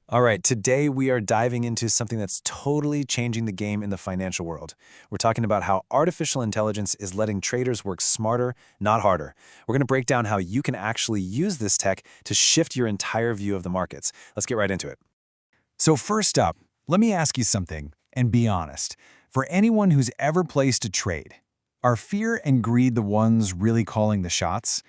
All right, today we are diving into something that's totally changing the game in the financial world. We're talking about how artificial intelligence is letting traders work smarter, not harder. We're going to break down how you can actually use this tech to shift your entire view of the markets. Let's get right into it. So first up, let me ask you something, and be honest. For anyone who's ever placed a trade, are fear and greed the ones really calling the shots?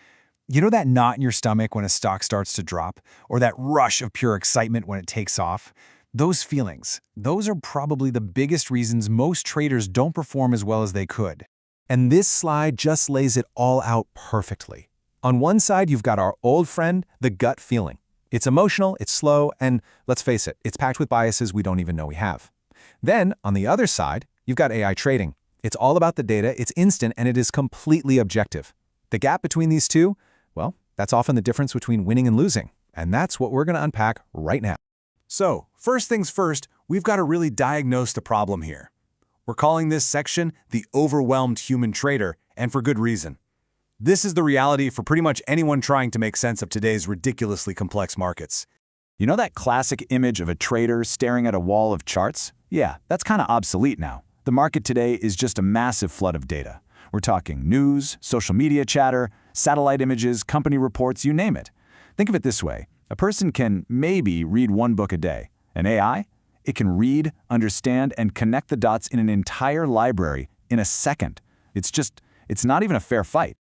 You know that knot in your stomach when a stock starts to drop, or that rush of pure excitement when it takes off? Those feelings, those are probably the biggest reasons most traders don't perform as well as they could. And this slide just lays it all out perfectly. On one side, you've got our old friend, the gut feeling. It's emotional, it's slow, and let's face it, it's packed with biases we don't even know we have. Then, on the other side, you've got AI trading. It's all about the data, it's instant, and it is completely objective. The gap between these two, well, that's often the difference between winning and losing, and that's what we're going to unpack right now. So, first things first, we've got to really diagnose the problem here. We're calling this section the overwhelmed human trader, and for good reason. This is the reality for pretty much anyone trying to make sense of today's ridiculously complex markets. You know that classic image of a trader staring at a wall of charts? Yeah, that's kind of obsolete now. The market today is just a massive flood of data. We're talking news, social media chatter, satellite images, company reports, you name it. Think of it this way. A person can maybe read one book a day. An AI? It can read, understand, and connect the dots in an entire library in a second. It's not even a fair fight.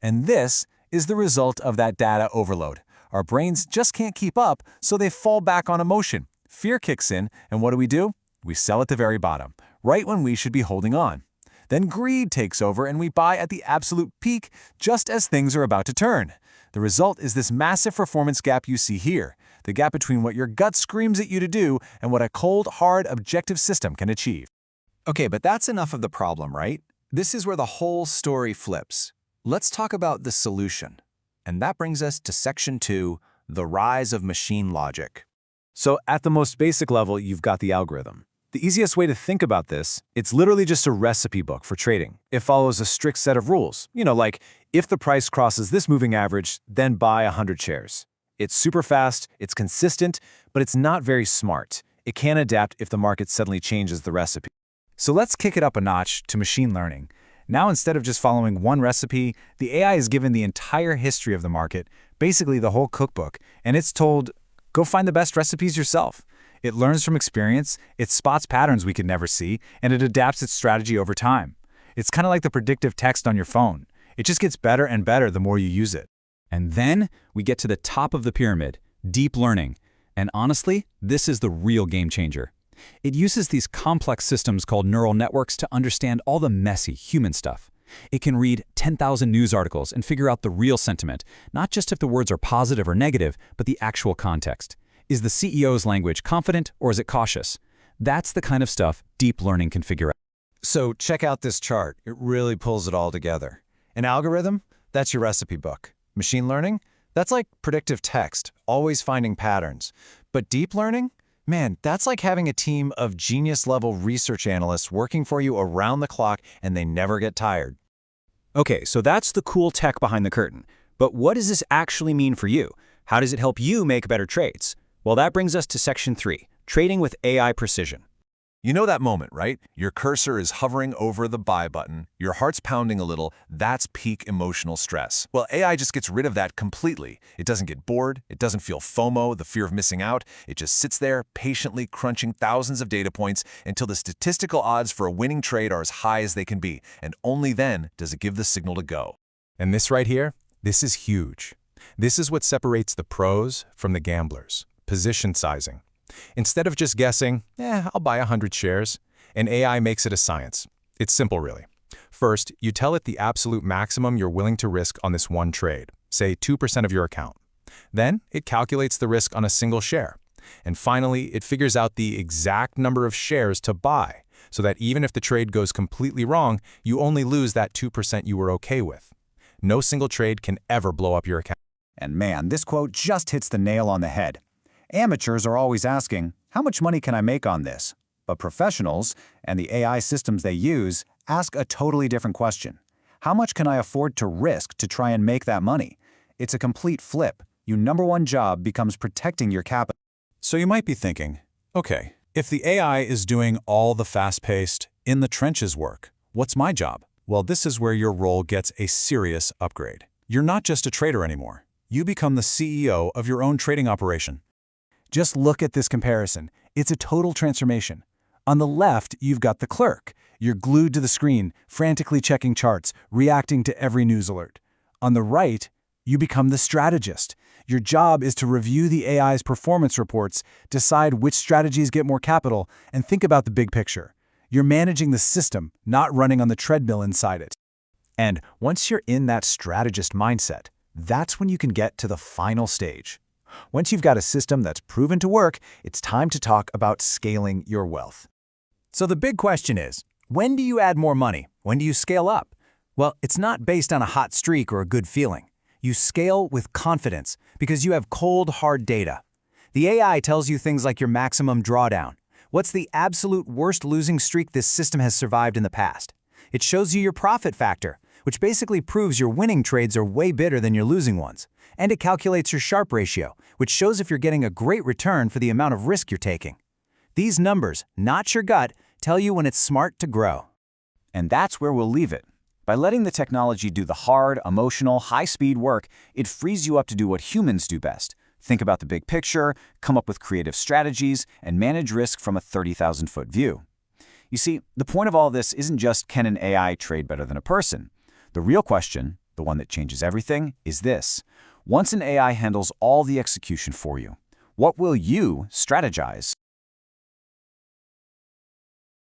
And this is the result of that data overload. Our brains just can't keep up, so they fall back on emotion. Fear kicks in, and what do? We sell at the very bottom, right when we should be holding on. Then greed takes over and we buy at the absolute peak just as things are about to turn. The result is this massive performance gap you see here, the gap between what your gut screams at you to do and what a cold, hard, objective system can achieve. Okay, but that's enough of the problem, right? This is where the whole story flips. Let's talk about the solution. And that brings us to Section 2, the rise of machine logic. So at the most basic level, you've got the algorithm. The easiest way to think about this, it's literally just a recipe book for trading. It follows a strict set of rules. Like if the price crosses this moving average, then buy 100 shares. It's super fast, it's consistent, but it's not very smart. It can adapt if the market suddenly changes the recipe. So let's kick it up a notch to machine learning. Now instead of just following one recipe, the AI is given the entire history of the market, basically the whole cookbook, and it's told, go find the best recipes yourself. It learns from experience, it spots patterns we could never see, and it adapts its strategy over time. It's kind of like the predictive text on your phone. It just gets better and better the more you use it. And then we get to the top of the pyramid, deep learning. And honestly, this is the real game changer. It uses these complex systems called neural networks to understand all the messy human stuff. It can read 10,000 news articles and figure out the real sentiment, not just if the words are positive or negative, but the actual context. Is the CEO's language confident or is it cautious? That's the kind of stuff deep learning can figure out. So check out this chart. It really pulls it all together. An algorithm? That's your recipe book. Machine learning? That's like predictive text, always finding patterns. But deep learning? Man, that's like having a team of genius-level research analysts working for you around the clock and they never get tired. Okay, so that's the cool tech behind the curtain. But what does this actually mean for you? How does it help you make better trades? Well, that brings us to Section 3, trading with AI precision. You know that moment, right? Your cursor is hovering over the buy button, your heart's pounding a little, that's peak emotional stress. Well, AI just gets rid of that completely. It doesn't get bored, it doesn't feel FOMO, the fear of missing out. It just sits there patiently crunching thousands of data points until the statistical odds for a winning trade are as high as they can be, and only then does it give the signal to go. And this right here, this is huge. This is what separates the pros from the gamblers. Position sizing. Instead of just guessing, I'll buy 100 shares, an AI makes it a science. It's simple, really. First, you tell it the absolute maximum you're willing to risk on this one trade, say 2% of your account. Then, it calculates the risk on a single share. And finally, it figures out the exact number of shares to buy, so that even if the trade goes completely wrong, you only lose that 2% you were okay with. No single trade can ever blow up your account. And man, this quote just hits the nail on the head. Amateurs are always asking, how much money can I make on this? But professionals, and the AI systems they use, ask a totally different question. How much can I afford to risk to try and make that money? It's a complete flip. Your number one job becomes protecting your capital. So you might be thinking, okay, if the AI is doing all the fast-paced, in-the-trenches work, what's my job? Well, this is where your role gets a serious upgrade. You're not just a trader anymore. You become the CEO of your own trading operation. Just look at this comparison. It's a total transformation. On the left, you've got the clerk. You're glued to the screen, frantically checking charts, reacting to every news alert. On the right, you become the strategist. Your job is to review the AI's performance reports, decide which strategies get more capital, and think about the big picture. You're managing the system, not running on the treadmill inside it. And once you're in that strategist mindset, that's when you can get to the final stage. Once you've got a system that's proven to work, it's time to talk about scaling your wealth. So the big question is, when do you add more money? When do you scale up? Well, it's not based on a hot streak or a good feeling. You scale with confidence because you have cold, hard data. The AI tells you things like your maximum drawdown. What's the absolute worst losing streak this system has survived in the past? It shows you your profit factor, which basically proves your winning trades are way better than your losing ones. And it calculates your Sharpe ratio, which shows if you're getting a great return for the amount of risk you're taking. These numbers, not your gut, tell you when it's smart to grow. And that's where we'll leave it. By letting the technology do the hard, emotional, high-speed work, it frees you up to do what humans do best. Think about the big picture, come up with creative strategies, and manage risk from a 30,000-foot view. You see, the point of all this isn't just can an AI trade better than a person. The real question, the one that changes everything, is this. Once an AI handles all the execution for you, what will you strategize?